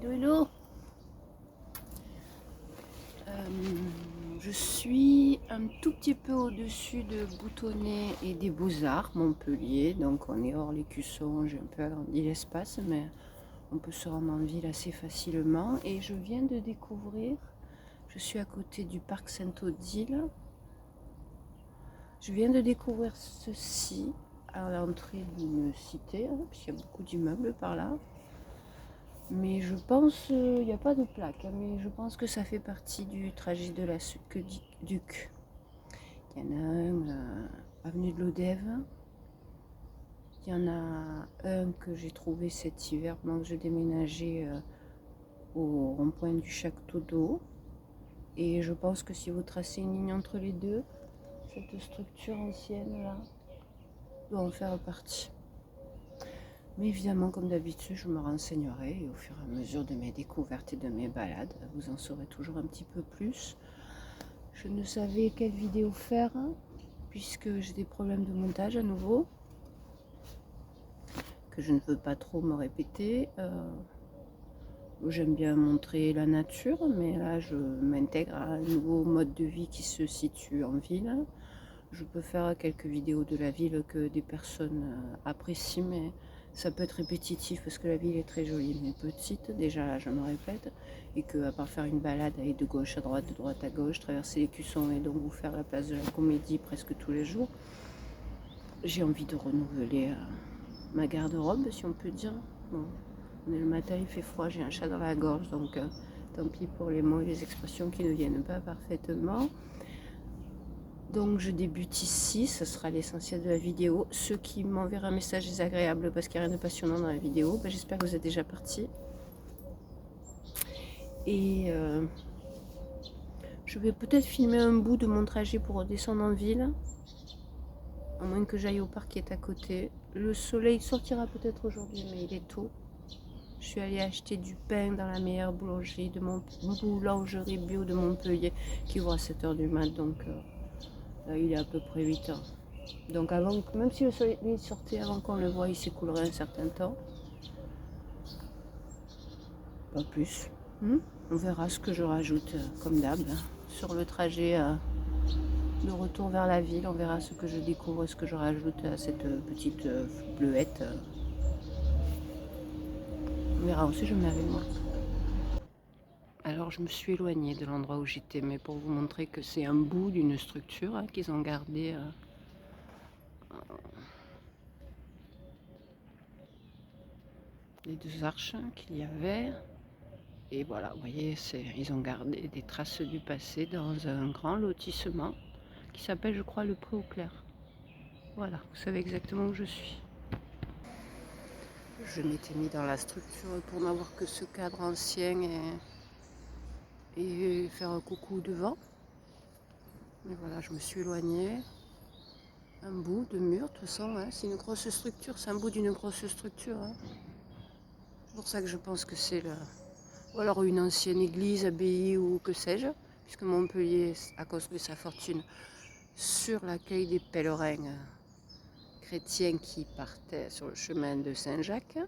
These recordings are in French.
Hello, hello. Je suis un tout petit peu au-dessus de Boutonnet et des Beaux-Arts, Montpellier. Donc on est hors l'écusson, j'ai un peu agrandi l'espace, mais on peut se rendre en ville assez facilement. Et je viens de découvrir, je suis à côté du parc Sainte-Odile. Je viens de découvrir ceci à l'entrée d'une cité, puisqu'il y a beaucoup d'immeubles par là. Mais je pense, il n'y a pas de plaque, mais je pense que ça fait partie du trajet de la Duc. Il y en a un avenue de l'Odève. Il y en a un que j'ai trouvé cet hiver pendant que je déménageais au rond-point du Château d'Eau. Et je pense que si vous tracez une ligne entre les deux, cette structure ancienne là doit en faire partie. Mais évidemment, comme d'habitude, je me renseignerai et au fur et à mesure de mes découvertes et de mes balades, vous en saurez toujours un petit peu plus. Je ne savais quelle vidéo faire, puisque j'ai des problèmes de montage à nouveau, que je ne veux pas trop me répéter. J'aime bien montrer la nature, mais là, je m'intègre à un nouveau mode de vie qui se situe en ville. Je peux faire quelques vidéos de la ville que des personnes apprécient, mais ça peut être répétitif parce que la ville est très jolie mais petite, déjà là je me répète, et que à part faire une balade, aller de gauche à droite, de droite à gauche, traverser l'écusson et donc vous faire la place de la Comédie presque tous les jours, j'ai envie de renouveler ma garde-robe, si on peut dire. Bon, le matin il fait froid, j'ai un chat dans la gorge, donc tant pis pour les mots et les expressions qui ne viennent pas parfaitement. Donc je débute ici, ce sera l'essentiel de la vidéo. Ceux qui m'enverront un message désagréable parce qu'il n'y a rien de passionnant dans la vidéo, j'espère que vous êtes déjà partis. Et je vais peut-être filmer un bout de mon trajet pour redescendre en ville, à moins que j'aille au parc qui est à côté. Le soleil sortira peut-être aujourd'hui, mais il est tôt. Je suis allée acheter du pain dans la meilleure boulangerie bio de Montpellier, qui ouvre à 7 h du mat, donc il est à peu près 8 h. Donc avant, même si le soleil sortait avant qu'on le voie, il s'écoulerait un certain temps. Pas plus. On verra ce que je rajoute comme d'hab sur le trajet de retour vers la ville. On verra ce que je découvre, ce que je rajoute à cette petite bleuette. On verra aussi, je mets avec moi. Alors je me suis éloignée de l'endroit où j'étais, mais pour vous montrer que c'est un bout d'une structure qu'ils ont gardé. Les deux arches qu'il y avait. Et voilà, vous voyez, ils ont gardé des traces du passé dans un grand lotissement qui s'appelle, je crois, le Pré au Clair. Voilà, vous savez exactement où je suis. Je m'étais mis dans la structure pour n'avoir que ce cadre ancien et faire un coucou devant. Et voilà, je me suis éloignée. Un bout de mur, de toute façon, hein, c'est une grosse structure, c'est un bout d'une grosse structure. Hein. C'est pour ça que je pense que c'est ou alors une ancienne église, abbaye ou que sais-je, puisque Montpellier a construit sa fortune sur l'accueil des pèlerins chrétiens qui partaient sur le chemin de Saint-Jacques.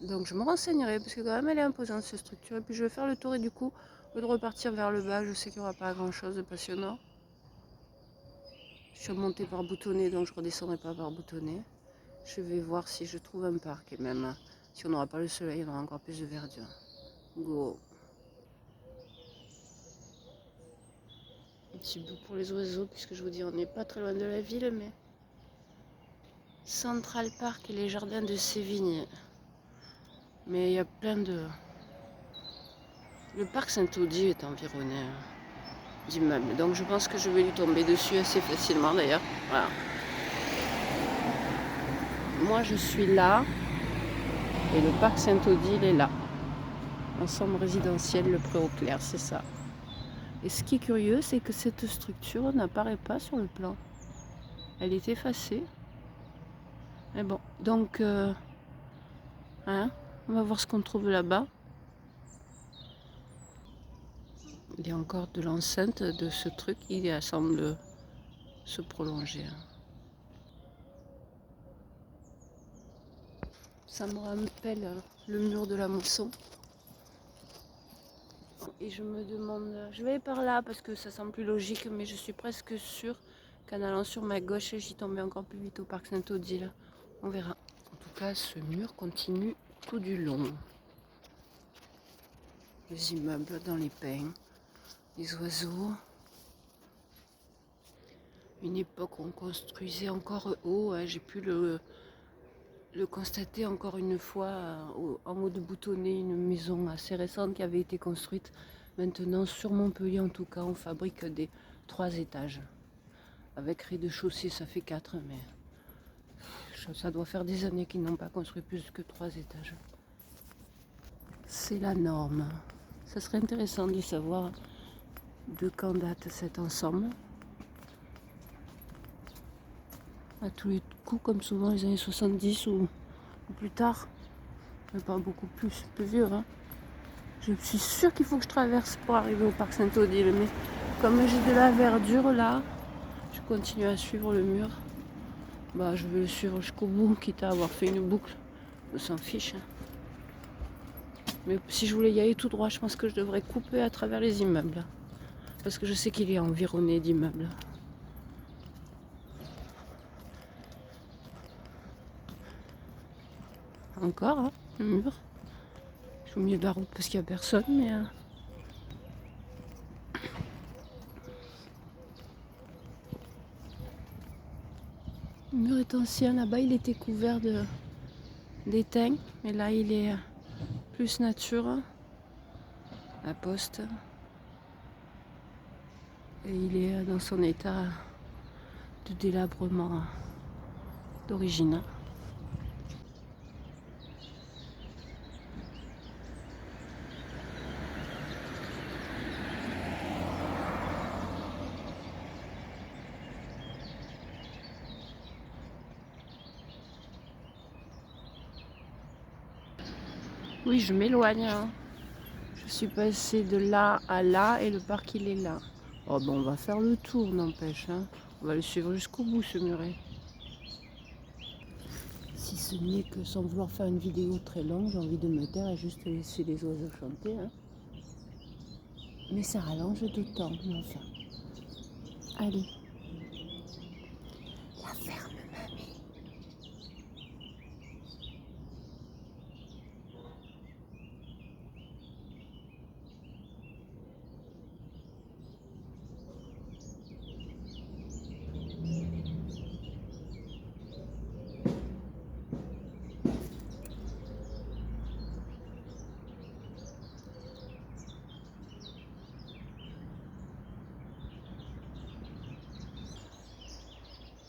Donc je me renseignerai, parce que quand même elle est imposante cette structure, et puis je vais faire le tour et du coup, au lieu de repartir vers le bas, je sais qu'il n'y aura pas grand-chose de passionnant. Je suis montée par Boutonnet, donc je ne redescendrai pas par Boutonnet. Je vais voir si je trouve un parc, et même si on n'aura pas le soleil, on aura encore plus de verdure. Go! Un petit bout pour les oiseaux, puisque je vous dis, on n'est pas très loin de la ville, mais Central Park et les jardins de Sévigné. Mais il y a plein de... Le parc Sainte-Odile est environné d'immeubles, donc je pense que je vais lui tomber dessus assez facilement d'ailleurs. Voilà. Moi je suis là, et le parc Sainte-Odile est là. Ensemble résidentiel, le Pré au Clair, c'est ça. Et ce qui est curieux, c'est que cette structure n'apparaît pas sur le plan. Elle est effacée. Mais bon, donc... hein, on va voir ce qu'on trouve là-bas. Il y a encore de l'enceinte de ce truc qui semble se prolonger. Ça me rappelle le mur de la mousson. Et je me demande, je vais par là parce que ça semble plus logique, mais je suis presque sûre qu'en allant sur ma gauche, j'y tombais encore plus vite au parc Saint-Odile. On verra. En tout cas, ce mur continue tout du long. Les immeubles dans les pins, les oiseaux. Une époque où on construisait encore haut, hein, j'ai pu le constater encore une fois en mode boutonné, une maison assez récente qui avait été construite. Maintenant, sur Montpellier, en tout cas, on fabrique des 3 étages. Avec rez-de-chaussée, ça fait 4, mais ça doit faire des années qu'ils n'ont pas construit plus que 3 étages. C'est la norme. Ça serait intéressant de savoir de quand date cet ensemble. À tous les coups, comme souvent les années 70 ou plus tard, mais pas beaucoup plus vieux. Hein. Je suis sûre qu'il faut que je traverse pour arriver au parc Saint-Odile, mais comme j'ai de la verdure là, je continue à suivre le mur. Bah, je vais le suivre jusqu'au bout, quitte à avoir fait une boucle. On s'en fiche. Hein. Mais si je voulais y aller tout droit, je pense que je devrais couper à travers les immeubles. Parce que je sais qu'il est environné d'immeubles. Encore, hein, le mur. Je suis au milieu de la route parce qu'il n'y a personne, mais... Le mur est ancien, là-bas il était couvert d'étain, mais là il est plus nature. La poste. Et il est dans son état de délabrement d'origine. Oui, je m'éloigne. Hein. Je suis passée de là à là et le parc il est là. Oh bon, on va faire le tour, n'empêche. Hein. On va le suivre jusqu'au bout, ce muret. Si ce n'est que sans vouloir faire une vidéo très longue, j'ai envie de me taire et juste laisser les oiseaux chanter. Hein. Mais ça rallonge tout le temps, mais enfin. Allez. La ferme, mamie.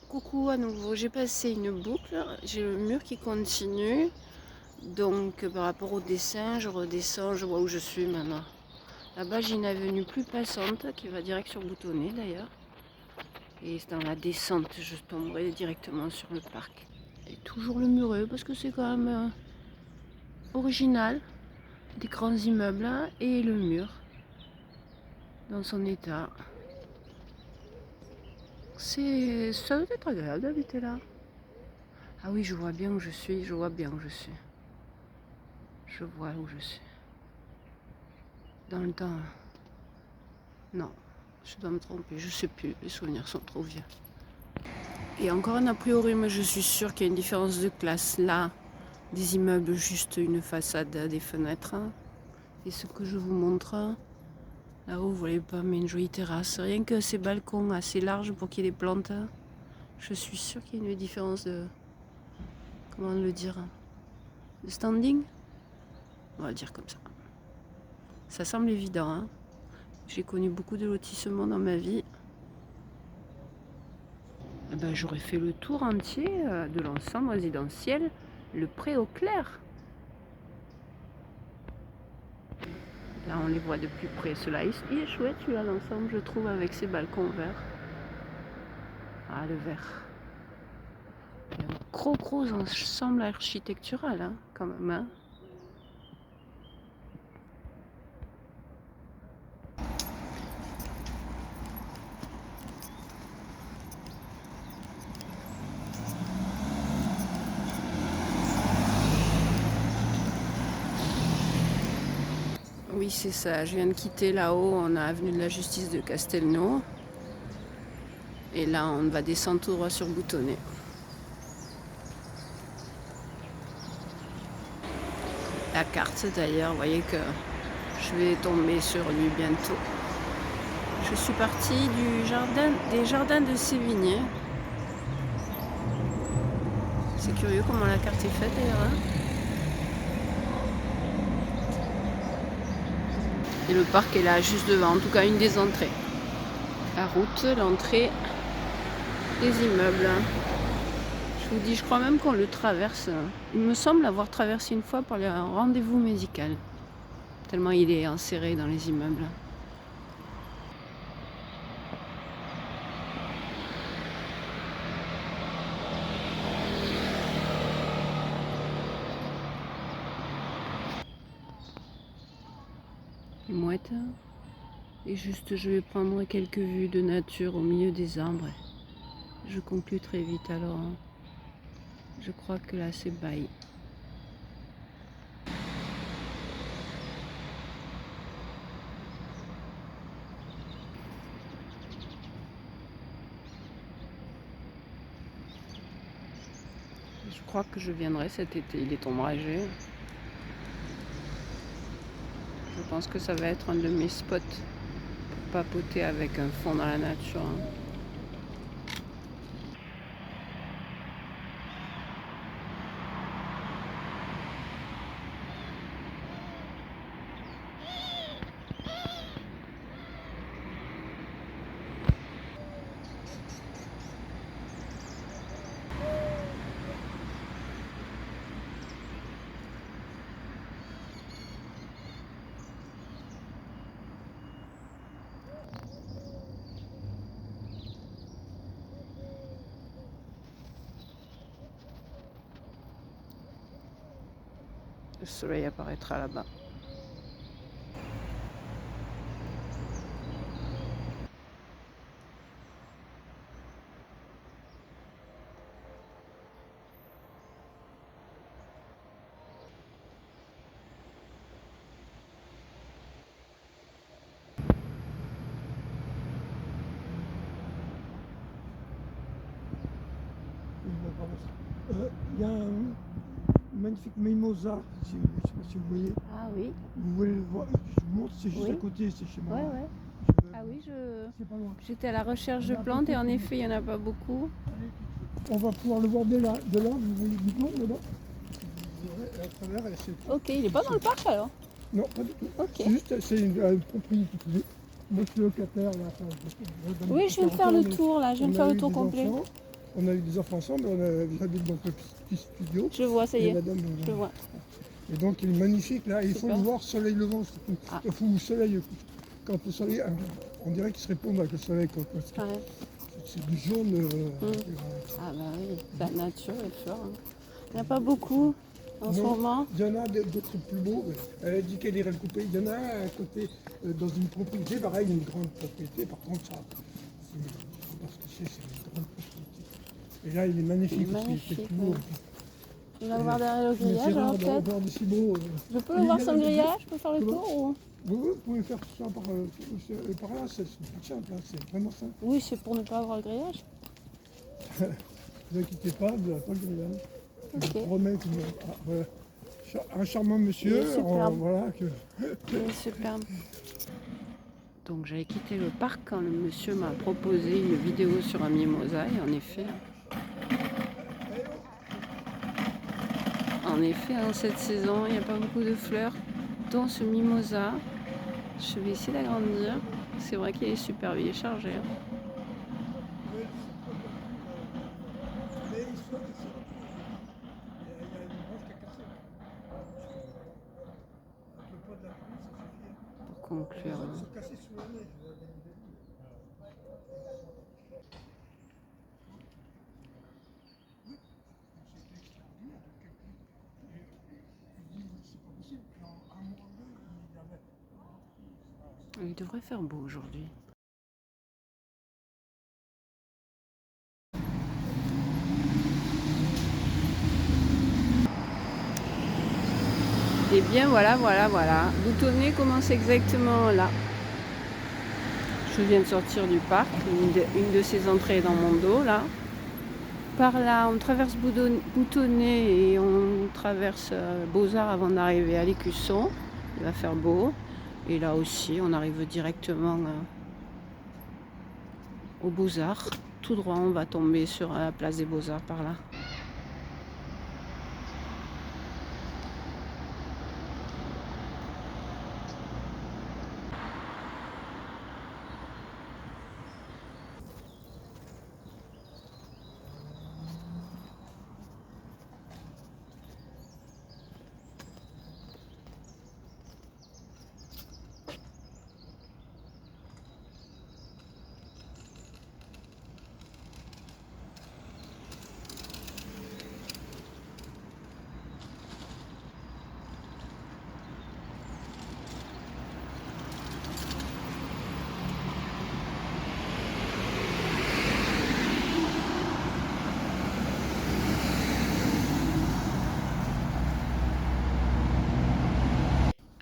Coucou à nouveau, j'ai passé une boucle, j'ai le mur qui continue, donc par rapport au dessin, je redescends, je vois où je suis maintenant. Là-bas j'ai une avenue plus passante qui va direct sur Boutonnet d'ailleurs, et dans la descente je tomberai directement sur le parc. Et toujours le muret parce que c'est quand même original, des grands immeubles là, et le mur dans son état. Ça doit être agréable d'habiter là. Ah oui, je vois bien où je suis, je vois bien où je suis. Je vois où je suis. Dans le temps. Non, je dois me tromper, je sais plus, les souvenirs sont trop vieux. Et encore un a priori, mais je suis sûre qu'il y a une différence de classe. Là, des immeubles, juste une façade, des fenêtres. Et ce que je vous montre, là-haut, vous voyez pas, mais une jolie terrasse. Rien que ces balcons assez larges pour qu'il y ait des plantes. Je suis sûre qu'il y a une différence de... Comment le dire? De standing? On va le dire comme ça. Ça semble évident, hein. J'ai connu beaucoup de lotissements dans ma vie. Eh ben, j'aurais fait le tour entier de l'ensemble résidentiel, le Pré au Clair. Là, on les voit de plus près. Cela, il est chouette, celui-là, l'ensemble, je trouve, avec ses balcons verts. Ah, le vert. Il y a un gros ensemble architectural, hein, quand même. Hein. Oui, c'est ça. Je viens de quitter là-haut. On a avenue de la Justice de Castelnau. Et là, on va descendre tout droit sur Boutonnet. La carte, d'ailleurs, vous voyez que je vais tomber sur lui bientôt. Je suis partie des jardins de Sévigné. C'est curieux comment la carte est faite d'ailleurs. Hein. Et le parc est là, juste devant, en tout cas une des entrées. La route, l'entrée des immeubles. Je vous dis, je crois même qu'on le traverse. Il me semble l'avoir traversé une fois pour un rendez-vous médical. Tellement il est inséré dans les immeubles. Les mouettes. Et juste, je vais prendre quelques vues de nature au milieu des arbres. Je conclue très vite alors. Je crois que là c'est bye. Je crois que je viendrai cet été. Il est ombragé. Je pense que ça va être un de mes spots pour papoter avec un fond dans la nature. Le soleil apparaîtra là-bas. Il y a un magnifique mimosa, je ne sais pas si vous voyez. Ah oui. Vous voulez le voir? Je vous montre, c'est juste Oui. à côté, c'est chez moi. Ouais, ouais. Ah oui, C'est pas loin. j'étais à la recherche de plantes et en effet, il n'y en a pas beaucoup. On va pouvoir le voir de là, vous voyez du plan là-bas. Vous verrez à travers, et c'est... Ok, il n'est pas dans le parc alors? Non, pas du tout. Ok. C'est juste, c'est une propriété privée. Moi, je suis locataire là. Oui, je viens de faire le tour là, je viens de faire le tour complet. On a eu des enfants ensemble, j'habite dans le petit studio. Je vois, ça y est, je vois. Et donc il est magnifique là, il faut Super. le voir soleil levant surtout. Ah. Ou soleil, quand le soleil, on dirait qu'il se répond avec le soleil. Ouais. C'est du jaune. Ah bah oui, la nature, les fleurs. Hein. Il n'y en a pas beaucoup en ce moment. Il y en a d'autres plus beaux. Elle a dit qu'elle irait le couper. Il y en a un à côté, dans une propriété, pareil, une grande propriété. Par contre, ça, parce que c'est une grande propriété. Et là, il est magnifique. Magnifique, c'est tout. On va voir derrière le Mais grillage c'est rare alors peut-être. d'avoir des si beaux. Je peux le voir sur le grillage? Je peux faire le tour ou... Vous pouvez faire tout ça par là, c'est tout simple, hein, c'est vraiment simple. Oui, c'est pour ne pas avoir le grillage. Ne vous inquiétez pas, vous n'avez pas le grillage. Ok. Je vous promets que voilà. Un charmant monsieur, Il est superbe. voilà que. Il est superbe. Donc j'avais quitté le parc quand le monsieur m'a proposé une vidéo sur un mimosa et en effet, en cette saison, il n'y a pas beaucoup de fleurs, dont ce mimosa. Je vais essayer d'agrandir. C'est vrai qu'il est superbe, il est chargé. Hein. Pour conclure. Il devrait faire beau aujourd'hui. Eh bien, voilà, voilà, voilà. Boutonnet commence exactement là. Je viens de sortir du parc, une de ses entrées est dans mon dos, là. Par là, on traverse Boutonnet et on traverse Beaux-Arts avant d'arriver à l'Écusson. Il va faire beau. Et là aussi, on arrive directement aux Beaux-Arts. Tout droit, on va tomber sur la place des Beaux-Arts par là.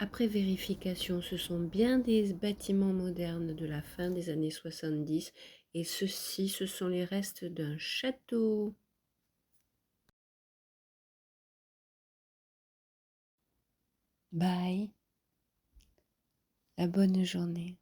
Après vérification, ce sont bien des bâtiments modernes de la fin des années 70 et ceux-ci, ce sont les restes d'un château. Bye, la bonne journée.